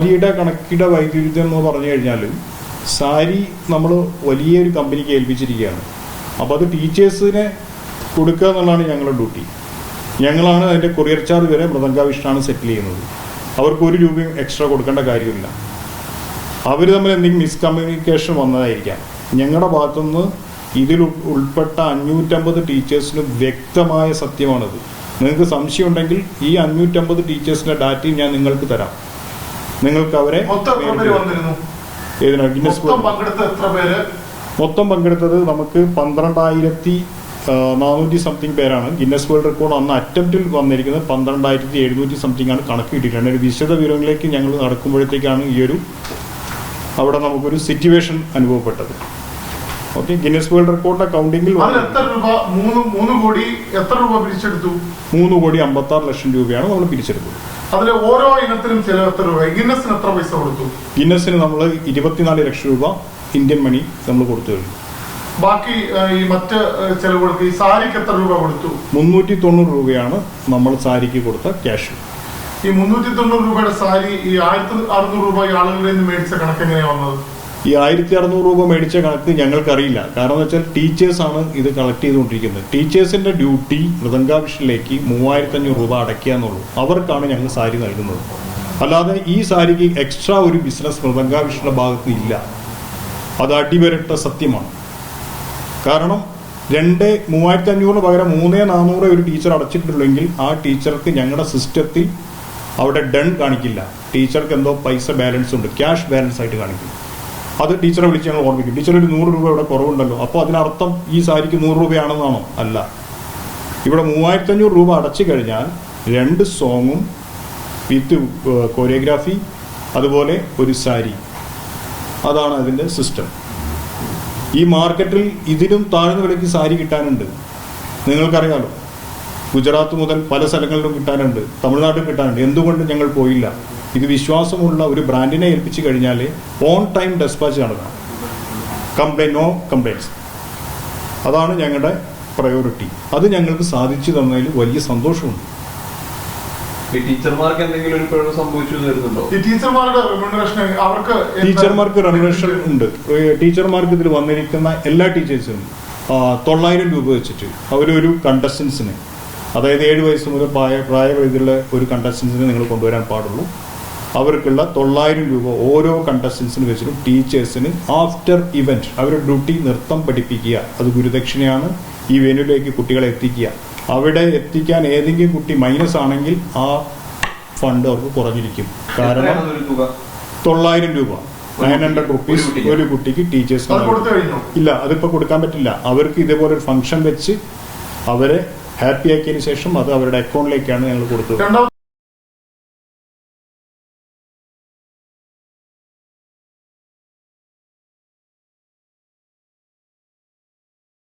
സാരിയുടെ കണക്കിട വൈദ്യുതി എന്ന് പറഞ്ഞു കഴിഞ്ഞാൽ സാരി നമ്മൾ വലിയൊരു കമ്പനിക്ക് ഏൽപ്പിച്ചിരിക്കുകയാണ്. അപ്പോൾ അത് ടീച്ചേഴ്സിനെ കൊടുക്കുക എന്നുള്ളതാണ് ഞങ്ങളുടെ ഡ്യൂട്ടി. ഞങ്ങളാണ് അതിൻ്റെ കൊറിയർ ചാർജ് വരെ മൃദംഗാവിഷ്ടാണ് സെറ്റിൽ ചെയ്യുന്നത്. അവർക്ക് ഒരു രൂപയും എക്സ്ട്രാ കൊടുക്കേണ്ട കാര്യമില്ല. അവർ തമ്മിൽ എന്തെങ്കിലും മിസ്കമ്മ്യൂണിക്കേഷൻ വന്നതായിരിക്കാം. ഞങ്ങളുടെ ഭാഗത്തുനിന്ന് ഇതിൽ ഉൾപ്പെട്ട 550 ടീച്ചേഴ്സിന് വ്യക്തമായ സത്യമാണത്. നിങ്ങൾക്ക് സംശയമുണ്ടെങ്കിൽ ഈ 550 ടീച്ചേഴ്സിൻ്റെ ഡാറ്റയും ഞാൻ നിങ്ങൾക്ക് തരാം. നിങ്ങൾക്ക് അവരെ മൊത്തം പങ്കെടുത്തത് നമുക്ക് 12,400 സംതിങ് പേരാണ്. ഗിന്നസ് വേൾഡ് റെക്കോർഡ് അന്ന് അറ്റംപ്റ്റിൽ വന്നിരിക്കുന്നത് 12,700 സംതിങ് ആണ് കണക്ക് കിട്ടിയിട്ടുണ്ട്. ഒരു വിശദ വിവരങ്ങളിലേക്ക് ഞങ്ങൾ നടക്കുമ്പോഴത്തേക്കാണ് ഈ ഒരു അവിടെ നമുക്കൊരു സിറ്റുവേഷൻ അനുഭവപ്പെട്ടത്. ഓക്കെ, ഗിന്നസ് വേൾഡ് റെക്കോർഡിന്റെ കൗണ്ടിങ്ങിൽ 3,56,00,000 രൂപയാണ് നമ്മൾ പിരിച്ചെടുത്തത്. അതിലെ ഓരോ ഇനത്തിനും എത്ര രൂപ? ഗിന്നസിന് എത്ര പൈസ കൊടുത്തു? ഗിന്നസിന് നമ്മൾ 24 ലക്ഷം രൂപ ഇന്ത്യൻ മണി നമ്മൾ കൊടുത്തു കഴിഞ്ഞു. ബാക്കി ഈ മറ്റ് ചെലവുകൾക്ക് ഈ സാരിക്ക് എത്ര രൂപ കൊടുത്തു? 390 രൂപയാണ് നമ്മൾ സാരിക്ക് കൊടുത്ത ക്യാഷ്. ഈ 390 രൂപയുടെ സാരി ഈ 1,600 രൂപ ആളുകളിൽ നിന്ന് മേടിച്ച കണക്ക് എങ്ങനെയാണ് വന്നത്? ഈ 1,600 രൂപ മേടിച്ച കണക്ക് ഞങ്ങൾക്കറിയില്ല. കാരണം എന്ന് വെച്ചാൽ ടീച്ചേഴ്സാണ് ഇത് കളക്ട് ചെയ്തുകൊണ്ടിരിക്കുന്നത്. ടീച്ചേഴ്സിന്റെ ഡ്യൂട്ടി മൃദംഗാവിഷനിലേക്ക് 3,500 രൂപ അടയ്ക്കുക എന്നുള്ളൂ. അവർക്കാണ് ഞങ്ങൾ സാരി നൽകുന്നത്. അല്ലാതെ ഈ സാരിക്ക് എക്സ്ട്രാ ഒരു ബിസിനസ് മൃദംഗാവിഷന്റെ ഭാഗത്ത് ഇല്ല. അത് അടിവരട്ട സത്യമാണ്. കാരണം 3,500 പകരം 3,400 ഒരു ടീച്ചർ അടച്ചിട്ടുള്ളെങ്കിൽ ആ ടീച്ചർക്ക് ഞങ്ങളുടെ സിസ്റ്റത്തിൽ അവിടെ ഡൺ കാണിക്കില്ല. ടീച്ചർക്ക് എന്തോ പൈസ ബാലൻസ് ഉണ്ട്, ക്യാഷ് ബാലൻസ് ആയിട്ട് കാണിക്കും. അത് ടീച്ചറെ വിളിച്ച് ഞങ്ങൾ ഓർമ്മിക്കും. ടീച്ചർ ഒരു 100 രൂപ ഇവിടെ കുറവുണ്ടല്ലോ, അപ്പോൾ അതിനർത്ഥം ഈ സാരിക്ക് 100 രൂപയാണെന്നാണോ? അല്ല. ഇവിടെ 3,500 രൂപ അടച്ചു കഴിഞ്ഞാൽ 2 സോങ്ങും വിത്ത് കൊറിയോഗ്രാഫി അതുപോലെ ഒരു സാരി, അതാണ് അതിൻ്റെ സിസ്റ്റം. ഈ മാർക്കറ്റിൽ ഇതിലും താഴ്ന്ന വിലയ്ക്ക് സാരി കിട്ടാനുണ്ട്. നിങ്ങൾക്കറിയാലോ, ഗുജറാത്ത് മുതൽ പല സ്ഥലങ്ങളിലും കിട്ടാനുണ്ട്, തമിഴ്നാട്ടിൽ കിട്ടാനുണ്ട്. എന്തുകൊണ്ട് ഞങ്ങൾ പോയില്ല? ഇത് വിശ്വാസമുള്ള ഒരു ബ്രാൻഡിനെ ഏൽപ്പിച്ചു കഴിഞ്ഞാൽ ഓൺ ടൈം ഡെസ്പാച്ച് നടക്കണം. No complaints. അതാണ് ഞങ്ങളുടെ പ്രയോറിറ്റി. അത് ഞങ്ങൾക്ക് സാധിച്ചു തന്നതിൽ വലിയ സന്തോഷമുണ്ട്. ടീച്ചർമാർക്ക് എന്തെങ്കിലും ഒരു പിഴവ് സംഭവിച്ചു വരുന്നുണ്ടോ? ടീച്ചർമാർക്ക് റെമ്യൂണറേഷൻ ഉണ്ട്. ടീച്ചർമാർക്ക് ഇതിൽ വന്നിരിക്കുന്ന എല്ലാ ടീച്ചേഴ്സിനും 900 രൂപ വെച്ചിട്ട് അവരൊരു കണ്ടസ്റ്റൻസിന്, അതായത് 7 വയസ്സ് മുതൽ പ്രായപരിധിയുള്ള ഒരു കണ്ടസ്റ്റൻസിനെ നിങ്ങൾ കൊണ്ടുവരാൻ പാടുള്ളൂ. അവർക്കുള്ള 900 രൂപ ഓരോ കണ്ടസ്റ്റൻസിന് വെച്ചിട്ടും ടീച്ചേഴ്സിന് ആഫ്റ്റർ ഇവന്റ് അവരുടെ ഡ്യൂട്ടി നൃത്തം പഠിപ്പിക്കുക. അത് ഗുരുദക്ഷിണയാണ്. ഈ വെന്യൂലേക്ക് കുട്ടികളെ എത്തിക്കുക. അവിടെ എത്തിക്കാൻ ഏതെങ്കിലും കുട്ടി മൈനസ് ആണെങ്കിൽ ആ ഫണ്ട് അവർക്ക് കുറഞ്ഞിരിക്കും. കാരണം 900 രൂപ 900 റുപ്പീസ് ഒരു കുട്ടിക്ക് ടീച്ചേഴ്സ് ഇല്ല. അതിപ്പോൾ കൊടുക്കാൻ പറ്റില്ല. അവർക്ക് ഇതേപോലെ ഒരു ഫംഗ്ഷൻ വെച്ച് അവരെ ഹാപ്പി ആക്കിയതിന് ശേഷം അത് അവരുടെ അക്കൗണ്ടിലേക്കാണ് ഞങ്ങൾ കൊടുത്തത്.